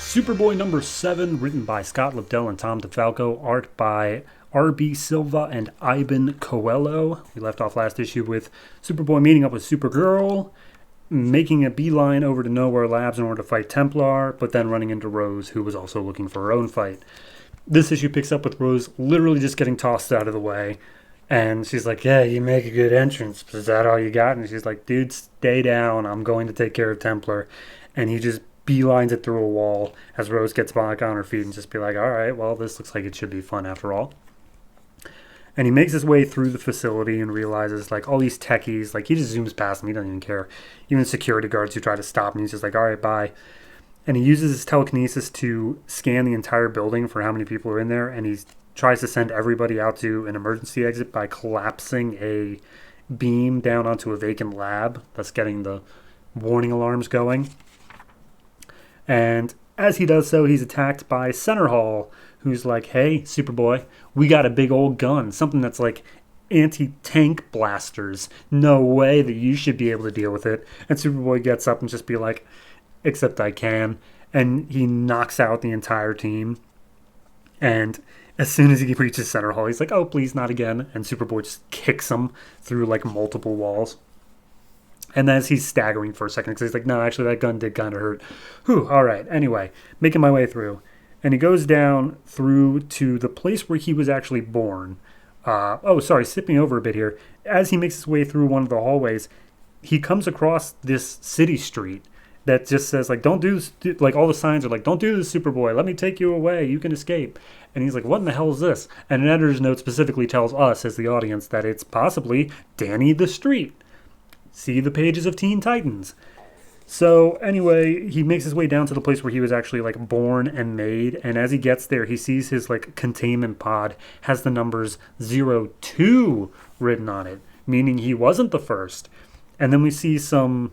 Superboy number 7, written by Scott Lobdell and Tom DeFalco, art by R.B. Silva and Ivan Coelho. We left off last issue with Superboy meeting up with Supergirl, making a beeline over to Nowhere Labs in order to fight Templar, but then running into Rose, who was also looking for her own fight. This issue picks up with Rose literally just getting tossed out of the way, and she's like, yeah, you make a good entrance, but is that all you got? And she's like, dude, stay down, I'm going to take care of Templar. And he just beelines it through a wall as Rose gets back on her feet and just be like, all right, well, this looks like it should be fun after all. And he makes his way through the facility and realizes, like, all these techies, like, he just zooms past them, he doesn't even care. Even security guards who try to stop him, he's just like, all right, bye. And he uses his telekinesis to scan the entire building for how many people are in there, and he tries to send everybody out to an emergency exit by collapsing a beam down onto a vacant lab, thus getting the warning alarms going. And as he does so, he's attacked by Center Hall, who's like, hey, Superboy, we got a big old gun, something that's like anti-tank blasters. No way that you should be able to deal with it. And Superboy gets up and just be like, except I can. And he knocks out the entire team. And as soon as he reaches Center Hall, he's like, oh, please, not again. And Superboy just kicks him through like multiple walls. And as he's staggering for a second, because he's like, no, actually, that gun did kind of hurt. Whew, all right. Anyway, making my way through. And he goes down through to the place where he was actually born. Skipping over a bit here. As he makes his way through one of the hallways, he comes across this city street that just says, like, don't do this. Like, all the signs are like, don't do this, Superboy. Let me take you away. You can escape. And he's like, what in the hell is this? And an editor's note specifically tells us, as the audience, that it's possibly Danny the Street. See the pages of Teen Titans. So anyway, he makes his way down to the place where he was actually like born and made. And as he gets there, he sees his like containment pod has the numbers 02 written on it, meaning he wasn't the first. And then we see some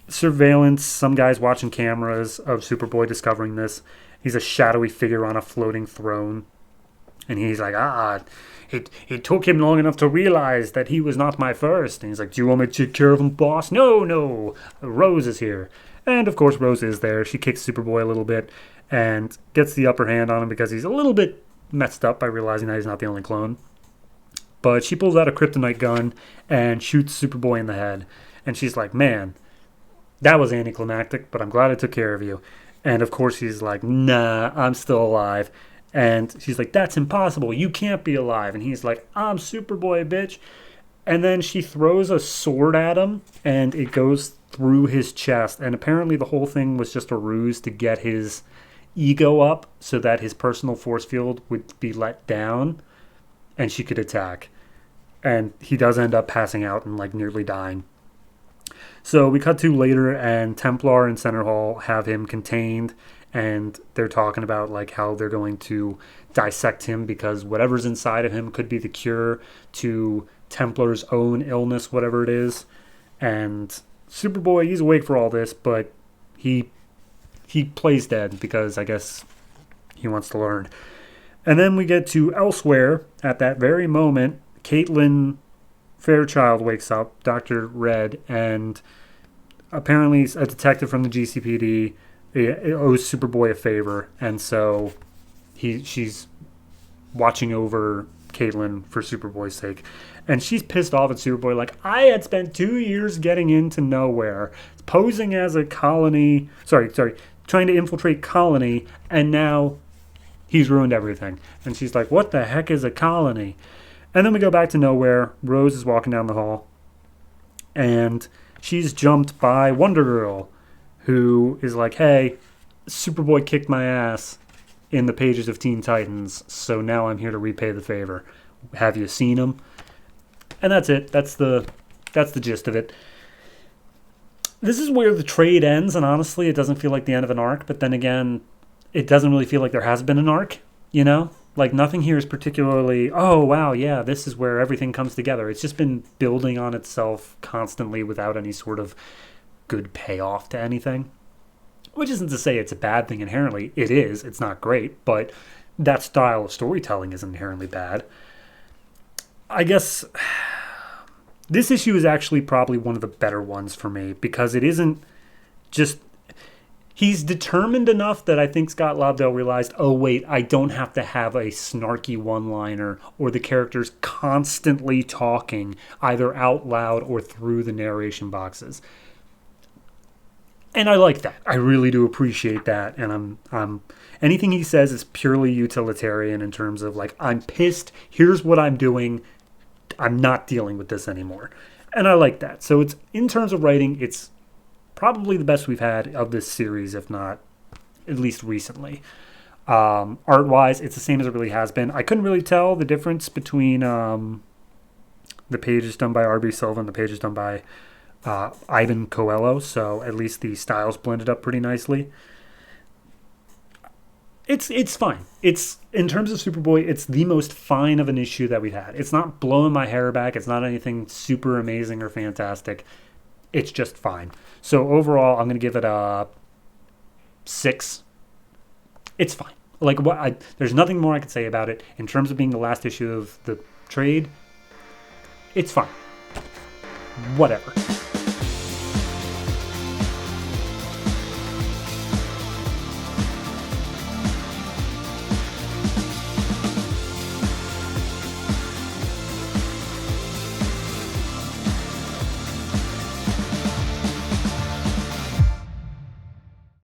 surveillance, some guys watching cameras of Superboy discovering this. He's a shadowy figure on a floating throne. And he's like, it took him long enough to realize that he was not my first. And he's like, do you want me to take care of him, boss? No, Rose is here. And, of course, Rose is there. She kicks Superboy a little bit and gets the upper hand on him because he's a little bit messed up by realizing that he's not the only clone. But she pulls out a kryptonite gun and shoots Superboy in the head. And she's like, man, that was anticlimactic, but I'm glad I took care of you. And, of course, he's like, nah, I'm still alive. And she's like, that's impossible. You can't be alive. And he's like, I'm Superboy, bitch. And then she throws a sword at him, and it goes through his chest. And apparently the whole thing was just a ruse to get his ego up so that his personal force field would be let down, and she could attack. And he does end up passing out and like nearly dying. So we cut to later, and Templar and Center Hall have him contained. And they're talking about like how they're going to dissect him because whatever's inside of him could be the cure to Templar's own illness, whatever it is. And Superboy, he's awake for all this, but he plays dead because I guess he wants to learn. And then we get to elsewhere. At that very moment, Caitlin Fairchild wakes up, Dr. Red, and apparently a detective from the GCPD owes Superboy a favor, and so she's watching over Caitlin for Superboy's sake. And she's pissed off at Superboy, like, I had spent 2 years getting into Nowhere, posing as a colony, trying to infiltrate colony, and now he's ruined everything. And she's like, what the heck is a colony? And then we go back to Nowhere. Rose is walking down the hall, and she's jumped by Wonder Girl, who is like, hey, Superboy kicked my ass in the pages of Teen Titans, so now I'm here to repay the favor. Have you seen him? And that's it. That's the gist of it. This is where the trade ends, and honestly, it doesn't feel like the end of an arc, but then again, it doesn't really feel like there has been an arc, you know? Like, nothing here is particularly, oh, wow, yeah, this is where everything comes together. It's just been building on itself constantly without any sort of good payoff to anything, which isn't to say it's a bad thing inherently. It is. It's not great, but that style of storytelling is inherently bad. I guess this issue is actually probably one of the better ones for me because it isn't just He's determined enough that I think Scott Lobdell realized, oh, wait, I don't have to have a snarky one-liner or the characters constantly talking either out loud or through the narration boxes. And I like that. I really do appreciate that. And I'm anything he says is purely utilitarian in terms of like, I'm pissed. Here's what I'm doing. I'm not dealing with this anymore. And I like that. So it's, in terms of writing, it's probably the best we've had of this series, if not at least recently. Art-wise, it's the same as it really has been. I couldn't really tell the difference between the pages done by R.B. Silva and the pages done by Ivan Coelho, so at least the styles blended up pretty nicely. It's fine. It's, in terms of Superboy, it's the most fine of an issue that we've had. It's not blowing my hair back. It's not anything super amazing or fantastic. It's just fine. So overall, I'm going to give it a 6. It's fine. Like, there's nothing more I can say about it. In terms of being the last issue of the trade, it's fine. Whatever.